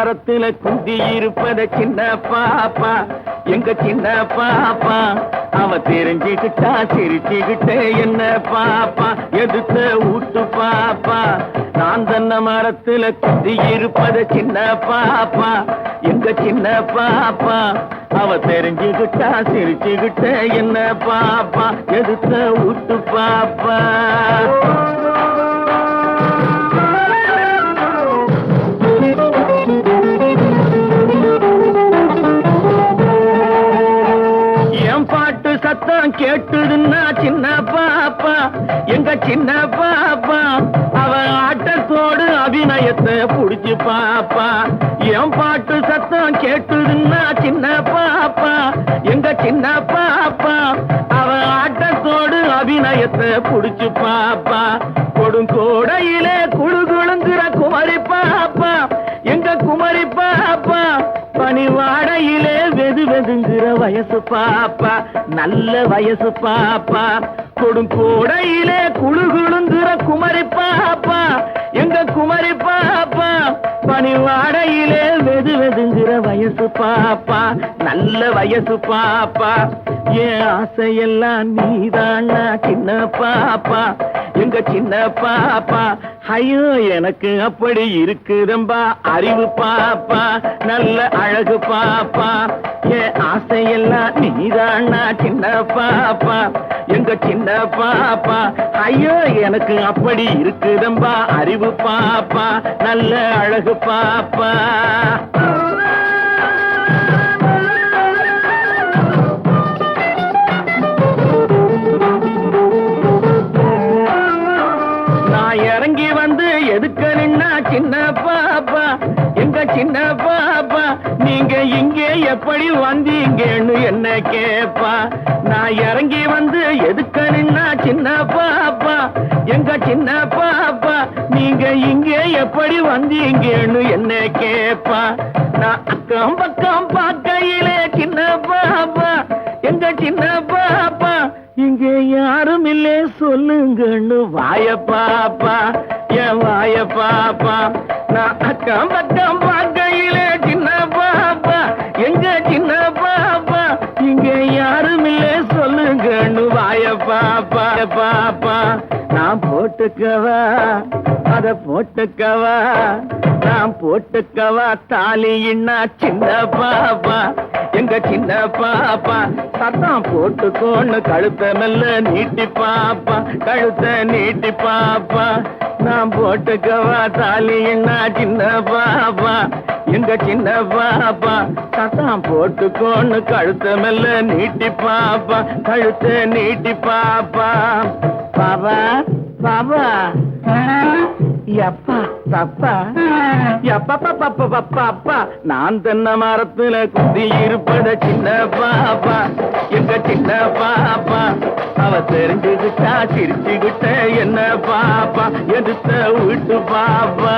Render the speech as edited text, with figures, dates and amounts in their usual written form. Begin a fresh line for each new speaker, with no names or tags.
மரத்துல குந்தி இருப்பத சின்ன பாப்பா, எங்க சின்ன பாப்பா. அவ தெரிஞ்சுக்கிட்டா சிரிச்சுக்கிட்டே என்ன பாப்பா, எதுத்த ஊட்டு பாப்பா. நான் தன்ன மரத்துல குந்தி இருப்பத சின்ன பாப்பா, எங்க சின்ன பாப்பா. அவ தெரிஞ்சுக்கிட்டா சிரிச்சுக்கிட்டே என்ன பாப்பா, எதுத்த ஊட்டு பாப்பா. பாட்டு சத்தம் கேட்டுதுன்னா சின்ன பாப்பா, எங்க சின்ன பாப்பா. அவ ஆட்டத்தோடு அபிநயத்தை புடிச்சு பாப்பா. என் பாட்டு சத்தம் கேட்டுதுன்னா சின்ன பாப்பா, எங்க சின்ன பாப்பா. அவ ஆட்டத்தோடு அபிநயத்தை புடிச்சு பாப்பா. கொடுங்கோடையிலே குழுகுழுங்குற குமரி பாப்பா, எங்க குமரி பாப்பா. பனிவாடையிலே வெது வெதுங்குற வயசு பாப்பா, நல்ல வயசு பாப்பா. கொடுங்கோடையிலே குழுகுழுங்குற குமரி பாப்பா, எங்க குமரி பாப்பா. பனிவாடையிலே வெது வெதுங்குற வயசு பாப்பா, நல்ல வயசு பாப்பா. என் ஆசையெல்லாம் நீதானா சின்ன பாப்பா, எங்க சின்ன பாப்பா. ஐயோ எனக்கு அப்படி இருக்குதம்பா அறிவு பாப்பா, நல்ல அழகு பாப்பா. என் ஆசையெல்லாம் நீதானா சின்ன பாப்பா, எங்க சின்ன பாப்பா. ஐயோ எனக்கு அப்படி இருக்குதம்பா அறிவு பாப்பா, நல்ல அழகு பாப்பா. இறங்கி வந்து எதுக்க நின்னா சின்ன பாப்பா, எங்க சின்ன பாப்பா. நீங்க இங்கே எப்படி வந்தீங்கன்னு என்ன கேப்பா. நான் இறங்கி வந்து எதுக்க நின்னா சின்ன பாப்பா, எங்க சின்ன பாப்பா. நீங்க இங்கே எப்படி வந்தீங்கன்னு என்ன கேப்பா. நான் அக்கம் பக்கம் பார்க்கையிலே சின்ன பாப்பா, எங்க சின்ன பாப்பா. இங்கே யாரும் இல்லே சொல்லுங்கன்னு வாய பாப்பா, என் வாய பாப்பா. நான் அக்கம் பக்கம் பார்க்கையிலே சின்ன பாப்பா, எங்க சின்ன பாப்பா. இங்கே யாரும் இல்லே சொல்லுங்கன்னு வாய பாப்பா பாப்பா. நான் போட்டுக்கவா அத போட்டுக்கவா, நான் போட்டுக்கவா தாலின்னா சின்ன பாப்பா, எங்க சின்ன பாப்பா. சத்தம் போட்டுக்கோன்னு கழுத்த மெல்ல நீட்டி பாப்பா, கழுத்த நீட்டி பாப்பா. நான் போட்டுக்கவா தாலின்னா சின்ன பாப்பா, எங்க சின்ன பாப்பா. சத்தம் போட்டுக்கோன்னு கழுத்த மெல்ல நீட்டி பாப்பா, கழுத்த நீட்டி பாப்பா. பாபா பாபா எப்பா தப்பா எப்பா. நான் தென்ன மரத்துல குந்தி இருப்பத சின்ன பாப்பா, எங்க சின்ன பாப்பா. அவ தெரிஞ்சுக்கிட்டா சிரிச்சுக்கிட்ட என்ன பாப்பா, எதுத்த வீட்டு பாப்பா.